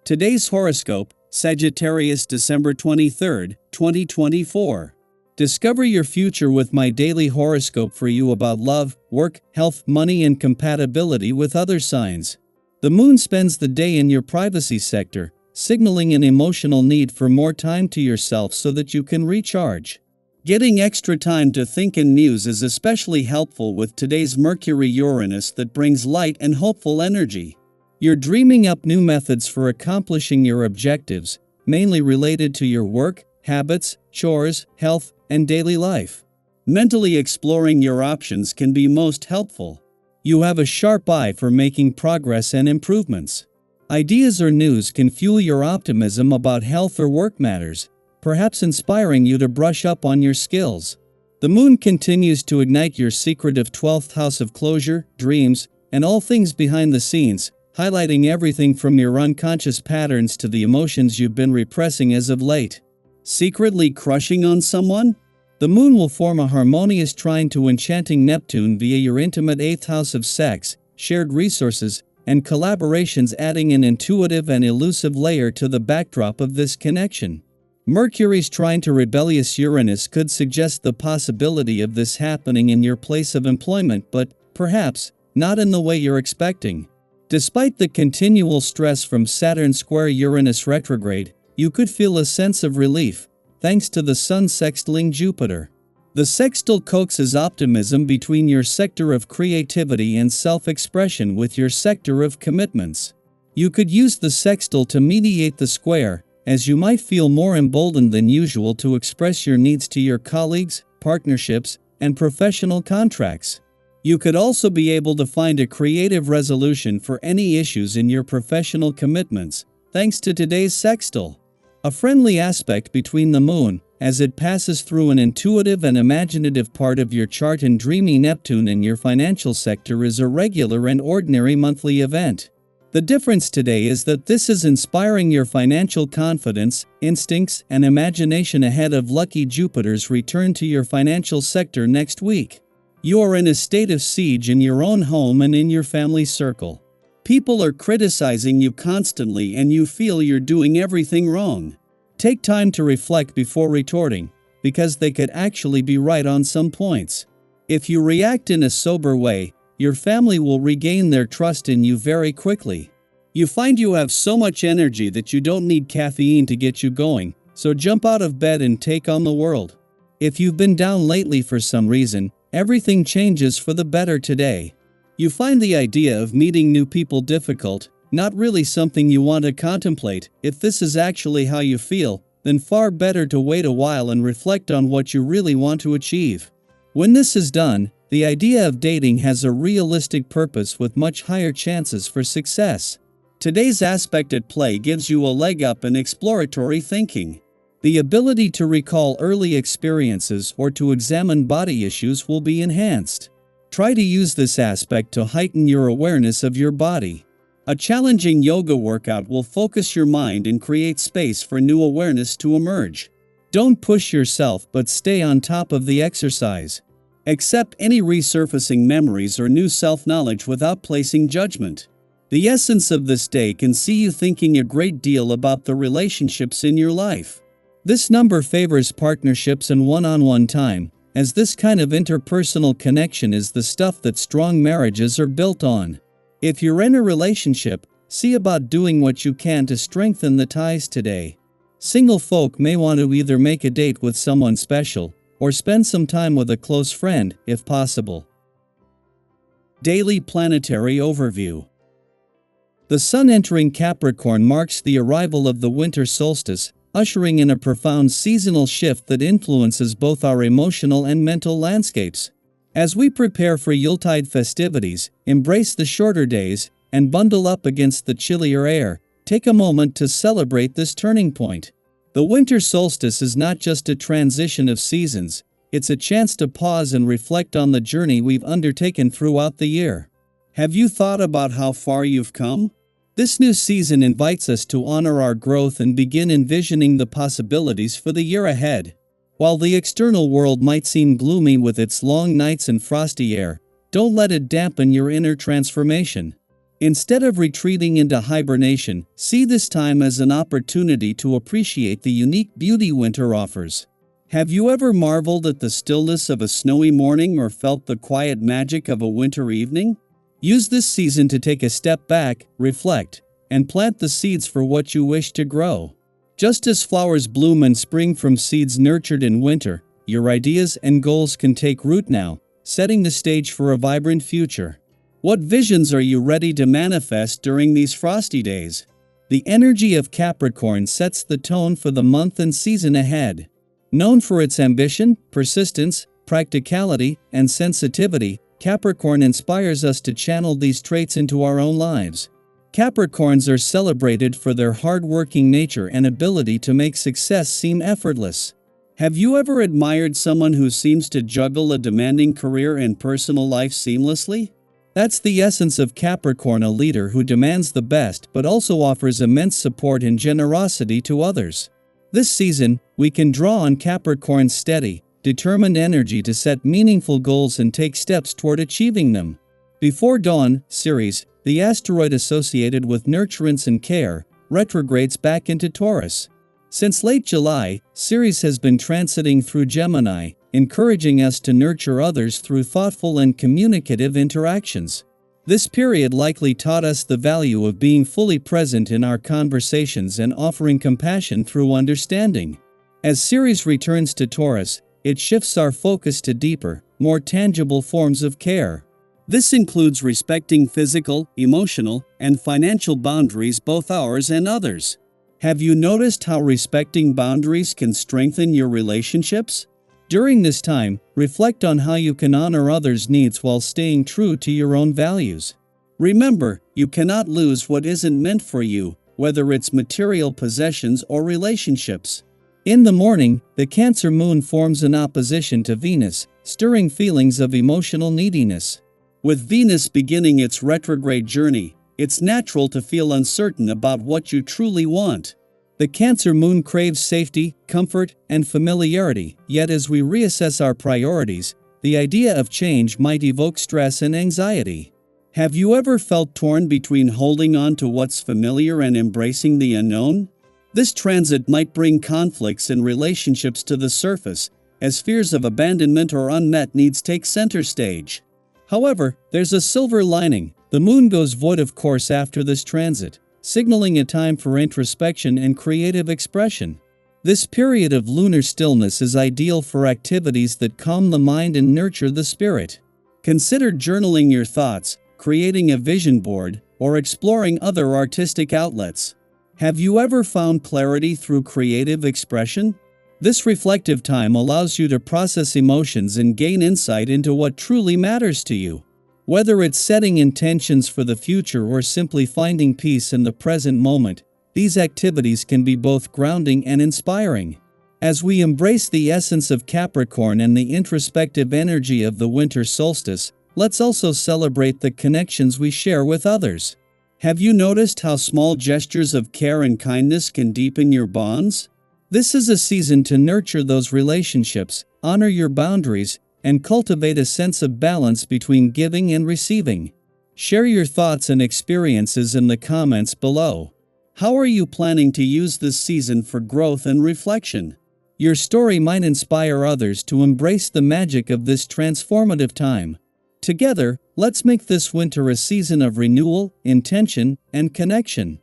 Today's horoscope, Sagittarius December 23, 2024. Discover your future with my daily horoscope for you about love, work, health, money, and compatibility with other signs. The moon spends the day in your privacy sector, signaling an emotional need for more time to yourself so that you can recharge. Getting extra time to think and muse is especially helpful with today's Mercury-Uranus that brings light and hopeful energy. You're dreaming up new methods for accomplishing your objectives, mainly related to your work, habits, chores, health, and daily life. Mentally exploring your options can be most helpful. You have a sharp eye for making progress and improvements. Ideas or news can fuel your optimism about health or work matters, perhaps inspiring you to brush up on your skills. The moon continues to ignite your secretive 12th house of closure, dreams, and all things behind the scenes, highlighting everything from your unconscious patterns to the emotions you've been repressing as of late. Secretly crushing on someone? The moon will form a harmonious trine to enchanting Neptune via your intimate 8th house of sex, shared resources, and collaborations, adding an intuitive and elusive layer to the backdrop of this connection. Mercury's trine to rebellious Uranus could suggest the possibility of this happening in your place of employment, but perhaps not in the way you're expecting. Despite the continual stress from Saturn square Uranus retrograde, you could feel a sense of relief, thanks to the Sun sextiling Jupiter. The sextile coaxes optimism between your sector of creativity and self-expression with your sector of commitments. You could use the sextile to mediate the square, as you might feel more emboldened than usual to express your needs to your colleagues, partnerships, and professional contracts. You could also be able to find a creative resolution for any issues in your professional commitments, thanks to today's sextile. A friendly aspect between the moon, as it passes through an intuitive and imaginative part of your chart, and dreamy Neptune in your financial sector is a regular and ordinary monthly event. The difference today is that this is inspiring your financial confidence, instincts, and imagination ahead of lucky Jupiter's return to your financial sector next week. You are in a state of siege in your own home and in your family circle. People are criticizing you constantly and you feel you're doing everything wrong. Take time to reflect before retorting, because they could actually be right on some points. If you react in a sober way, your family will regain their trust in you very quickly. You find you have so much energy that you don't need caffeine to get you going, so jump out of bed and take on the world. If you've been down lately for some reason, everything changes for the better today. You find the idea of meeting new people difficult, not really something you want to contemplate. If this is actually how you feel, then far better to wait a while and reflect on what you really want to achieve. When this is done, the idea of dating has a realistic purpose with much higher chances for success. Today's aspect at play gives you a leg up in exploratory thinking. The ability to recall early experiences or to examine body issues will be enhanced. Try to use this aspect to heighten your awareness of your body. A challenging yoga workout will focus your mind and create space for new awareness to emerge. Don't push yourself, but stay on top of the exercise. Accept any resurfacing memories or new self-knowledge without placing judgment. The essence of this day can see you thinking a great deal about the relationships in your life. This number favors partnerships and one-on-one time, as this kind of interpersonal connection is the stuff that strong marriages are built on. If you're in a relationship, see about doing what you can to strengthen the ties today. Single folk may want to either make a date with someone special, or spend some time with a close friend, if possible. Daily Planetary Overview. The Sun entering Capricorn marks the arrival of the winter solstice, ushering in a profound seasonal shift that influences both our emotional and mental landscapes. As we prepare for Yuletide festivities, embrace the shorter days, and bundle up against the chillier air, take a moment to celebrate this turning point. The winter solstice is not just a transition of seasons, it's a chance to pause and reflect on the journey we've undertaken throughout the year. Have you thought about how far you've come? This new season invites us to honor our growth and begin envisioning the possibilities for the year ahead. While the external world might seem gloomy with its long nights and frosty air, don't let it dampen your inner transformation. Instead of retreating into hibernation, see this time as an opportunity to appreciate the unique beauty winter offers. Have you ever marveled at the stillness of a snowy morning or felt the quiet magic of a winter evening? Use this season to take a step back, reflect, and plant the seeds for what you wish to grow. Just as flowers bloom in spring from seeds nurtured in winter, your ideas and goals can take root now, setting the stage for a vibrant future. What visions are you ready to manifest during these frosty days? The energy of Capricorn sets the tone for the month and season ahead. Known for its ambition, persistence, practicality, and sensitivity, Capricorn inspires us to channel these traits into our own lives. Capricorns are celebrated for their hard-working nature and ability to make success seem effortless. Have you ever admired someone who seems to juggle a demanding career and personal life seamlessly? That's the essence of Capricorn, a leader who demands the best but also offers immense support and generosity to others. This season, we can draw on Capricorn's steady, determined energy to set meaningful goals and take steps toward achieving them. Before dawn, Ceres, the asteroid associated with nurturance and care, retrogrades back into Taurus. Since late July, Ceres has been transiting through Gemini, encouraging us to nurture others through thoughtful and communicative interactions. This period likely taught us the value of being fully present in our conversations and offering compassion through understanding. As Ceres returns to Taurus, it shifts our focus to deeper, more tangible forms of care. This includes respecting physical, emotional, and financial boundaries, both ours and others. Have you noticed how respecting boundaries can strengthen your relationships? During this time, reflect on how you can honor others' needs while staying true to your own values. Remember, you cannot lose what isn't meant for you, whether it's material possessions or relationships. In the morning, the Cancer moon forms an opposition to Venus, stirring feelings of emotional neediness. With Venus beginning its retrograde journey, it's natural to feel uncertain about what you truly want. The Cancer moon craves safety, comfort, and familiarity, yet as we reassess our priorities, the idea of change might evoke stress and anxiety. Have you ever felt torn between holding on to what's familiar and embracing the unknown? This transit might bring conflicts in relationships to the surface, as fears of abandonment or unmet needs take center stage. However, there's a silver lining. The moon goes void of course after this transit, signaling a time for introspection and creative expression. This period of lunar stillness is ideal for activities that calm the mind and nurture the spirit. Consider journaling your thoughts, creating a vision board, or exploring other artistic outlets. Have you ever found clarity through creative expression? This reflective time allows you to process emotions and gain insight into what truly matters to you. Whether it's setting intentions for the future or simply finding peace in the present moment, these activities can be both grounding and inspiring. As we embrace the essence of Capricorn and the introspective energy of the winter solstice, let's also celebrate the connections we share with others. Have you noticed how small gestures of care and kindness can deepen your bonds? This is a season to nurture those relationships, honor your boundaries, and cultivate a sense of balance between giving and receiving. Share your thoughts and experiences in the comments below. How are you planning to use this season for growth and reflection? Your story might inspire others to embrace the magic of this transformative time. Together, let's make this winter a season of renewal, intention, and connection.